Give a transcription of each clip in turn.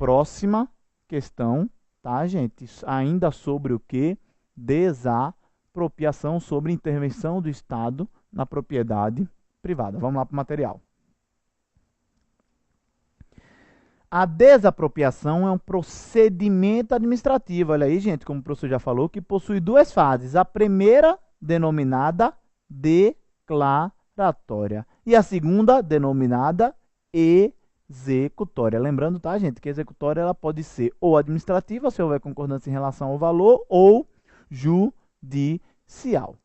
próxima questão, tá, gente? Ainda sobre o que? Desapropriação, sobre intervenção do Estado na propriedade privada. Vamos lá para o material. A desapropriação é um procedimento administrativo, olha aí, gente, como o professor já falou, que possui duas fases. A primeira, denominada declaratória, e a segunda, denominada executória. Lembrando, tá, gente, que a executória ela pode ser ou administrativa, se houver concordância em relação ao valor, ou judicial.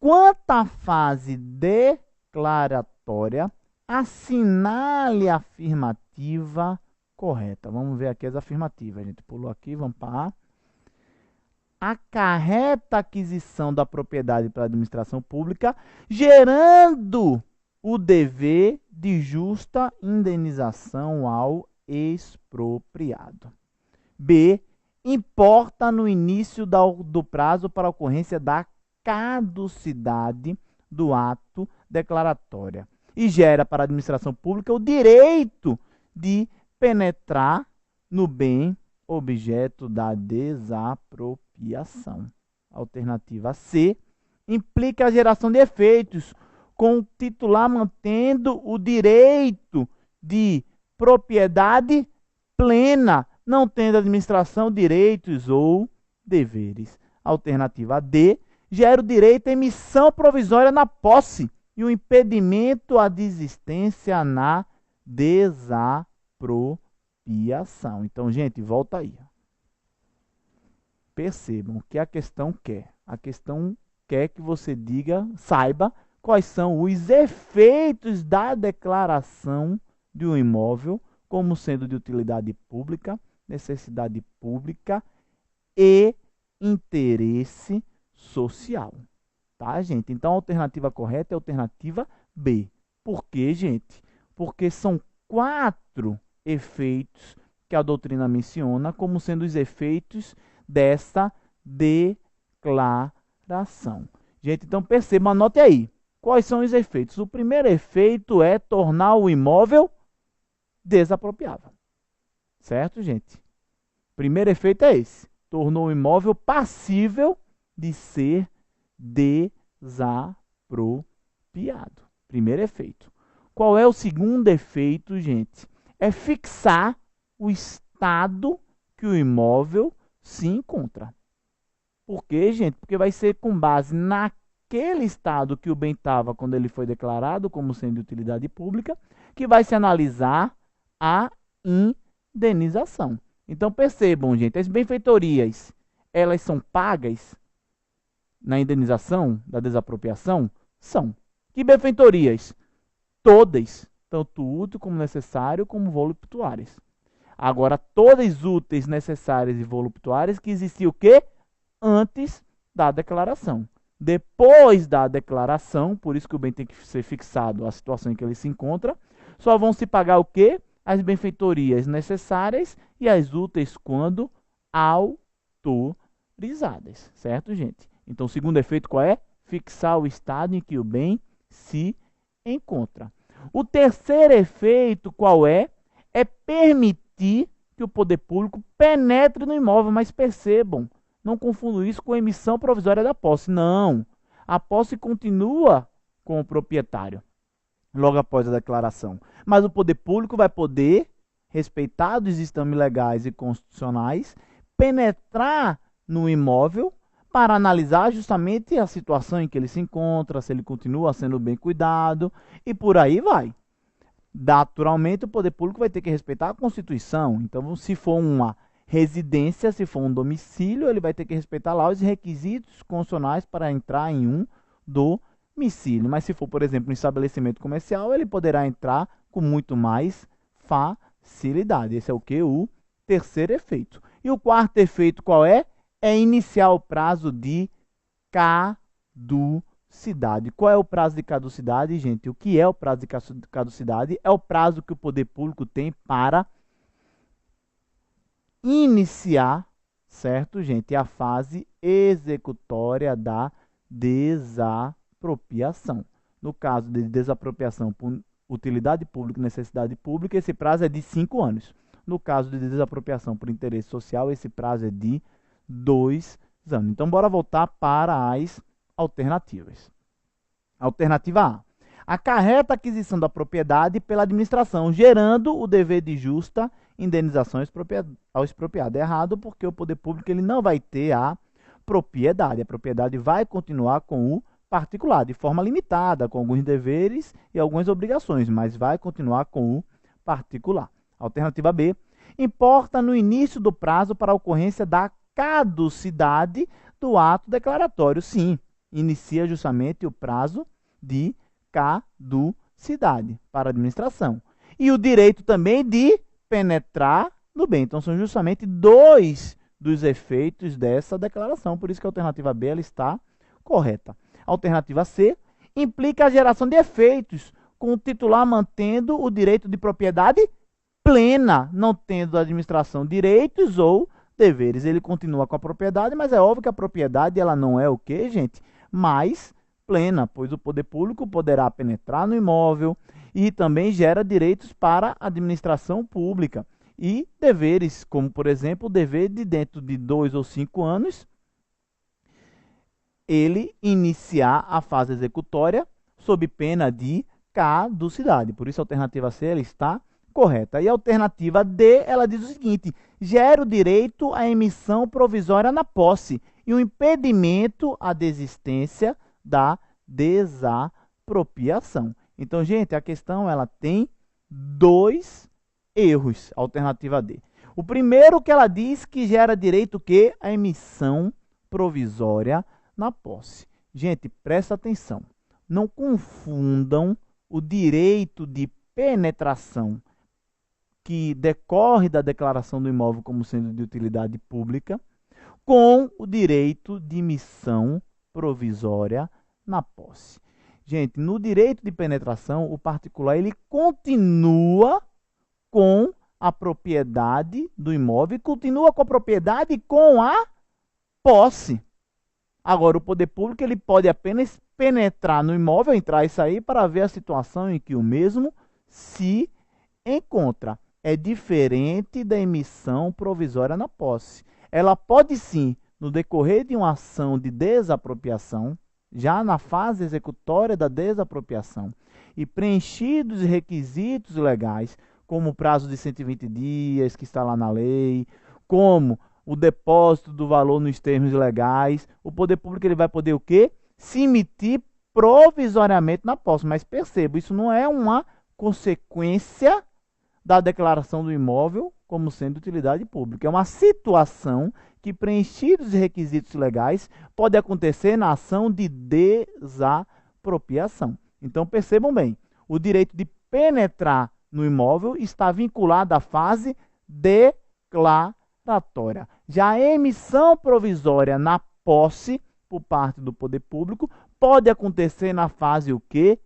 Quanto à fase declaratória, assinale a afirmativa correta. Vamos ver aqui as afirmativas. A gente pulou aqui, vamos para a correta aquisição da propriedade pela administração pública, gerando o dever de justa indenização ao expropriado. B. Importa no início do prazo para a ocorrência da caducidade do ato declaratório e gera para a administração pública o direito de penetrar no bem objeto da desapropriação. Alternativa C. Implica a geração de efeitos, com o titular mantendo o direito de propriedade plena, não tendo a administração direitos ou deveres. Alternativa D. Gera o direito à emissão provisória na posse e o impedimento à desistência na desapropriação. Então, gente, volta aí. Percebam o que a questão quer. A questão quer que você diga, saiba quais são os efeitos da declaração de um imóvel como sendo de utilidade pública, necessidade pública e interesse social. Tá, gente? Então, a alternativa correta é a alternativa B. Por quê, gente? Porque são 4 efeitos que a doutrina menciona como sendo os efeitos dessa declaração. Gente, então percebam, anote aí. Quais são os efeitos? O primeiro efeito é tornar o imóvel desapropriável. Certo, gente? O primeiro efeito é esse. Tornou o imóvel passível de ser desapropriado. Primeiro efeito. Qual é o segundo efeito, gente? É fixar o estado que o imóvel se encontra. Por quê, gente? Porque vai ser com base naquele estado que o bem estava quando ele foi declarado como sendo de utilidade pública, que vai se analisar a indenização. Então percebam, gente, as benfeitorias, elas são pagas na indenização da desapropriação? São. Que benfeitorias? Todas, tanto útil como necessário, como voluptuárias. Agora, todas úteis, necessárias e voluptuárias que existiam o quê? Antes da declaração. Depois da declaração, por isso que o bem tem que ser fixado a situação em que ele se encontra, só vão se pagar o quê? As benfeitorias necessárias e as úteis quando autorizadas. Certo, gente? Então, o segundo efeito qual é? Fixar o estado em que o bem se encontra. O terceiro efeito qual é? É permitir que o poder público penetre no imóvel, mas percebam, não confundam isso com a emissão provisória da posse. Não, a posse continua com o proprietário, logo após a declaração. Mas o poder público vai poder, respeitados os ditames legais e constitucionais, penetrar no imóvel para analisar justamente a situação em que ele se encontra, se ele continua sendo bem cuidado e por aí vai. Naturalmente, o poder público vai ter que respeitar a Constituição. Então, se for uma residência, se for um domicílio, ele vai ter que respeitar lá os requisitos constitucionais para entrar em um domicílio. Mas se for, por exemplo, um estabelecimento comercial, ele poderá entrar com muito mais facilidade. Esse é o que? O terceiro efeito. E o quarto efeito qual é? É iniciar o prazo de caducidade. Qual é o prazo de caducidade, gente? O que é o prazo de caducidade? É o prazo que o poder público tem para iniciar, certo, gente, a fase executória da desapropriação. No caso de desapropriação por utilidade pública e necessidade pública, esse prazo é de 5 anos. No caso de desapropriação por interesse social, esse prazo é de 2 anos. Então, bora voltar para as alternativas. Alternativa A. Acarreta a aquisição da propriedade pela administração, gerando o dever de justa indenização ao expropriado. É errado porque o poder público ele não vai ter a propriedade. A propriedade vai continuar com o particular, de forma limitada, com alguns deveres e algumas obrigações, mas vai continuar com o particular. Alternativa B. Importa no início do prazo para a ocorrência da caducidade do ato declaratório. Sim, inicia justamente o prazo de caducidade para a administração. E o direito também de penetrar no bem. Então, são justamente dois dos efeitos dessa declaração. Por isso que a alternativa B ela está correta. A alternativa C implica a geração de efeitos, com o titular mantendo o direito de propriedade plena, não tendo a administração direitos ou deveres. Ele continua com a propriedade, mas é óbvio que a propriedade ela não é o quê, gente? Mais plena, pois o poder público poderá penetrar no imóvel e também gera direitos para a administração pública e deveres, como por exemplo o dever de dentro de 2 ou 5 anos ele iniciar a fase executória sob pena de caducidade. Por isso a alternativa C ela está correta. E a alternativa D, ela diz o seguinte: gera o direito à emissão provisória na posse e o impedimento à desistência da desapropriação. Então, gente, a questão ela tem 2 erros, alternativa D. O primeiro que ela diz que gera direito que a emissão provisória na posse. Gente, presta atenção. Não confundam o direito de penetração que decorre da declaração do imóvel como sendo de utilidade pública com o direito de emissão provisória na posse. Gente, no direito de penetração, o particular ele continua com a propriedade do imóvel e continua com a propriedade e com a posse. Agora, o poder público ele pode apenas penetrar no imóvel, entrar e sair para ver a situação em que o mesmo se encontra. É diferente da emissão provisória na posse. Ela pode sim, no decorrer de uma ação de desapropriação, já na fase executória da desapropriação, e preenchidos os requisitos legais, como o prazo de 120 dias, que está lá na lei, como o depósito do valor nos termos legais, o poder público ele vai poder o quê? Se emitir provisoriamente na posse. Mas perceba, isso não é uma consequência da declaração do imóvel como sendo de utilidade pública. É uma situação que, preenchidos os requisitos legais, pode acontecer na ação de desapropriação. Então, percebam bem, o direito de penetrar no imóvel está vinculado à fase declaratória. Já a emissão provisória na posse, por parte do poder público, pode acontecer na fase o quê?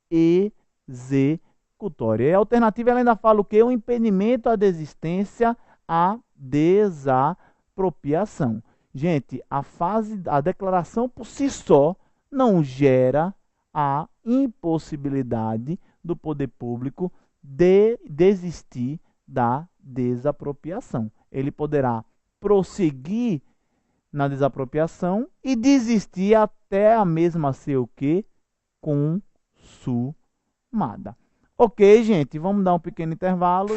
Executória. E a alternativa ela ainda fala o quê? O impedimento à desistência à desapropriação. Gente, a declaração por si só não gera a impossibilidade do poder público de desistir da desapropriação. Ele poderá prosseguir na desapropriação e desistir até a mesma ser o quê? Consumada. Ok, gente, vamos dar um pequeno intervalo.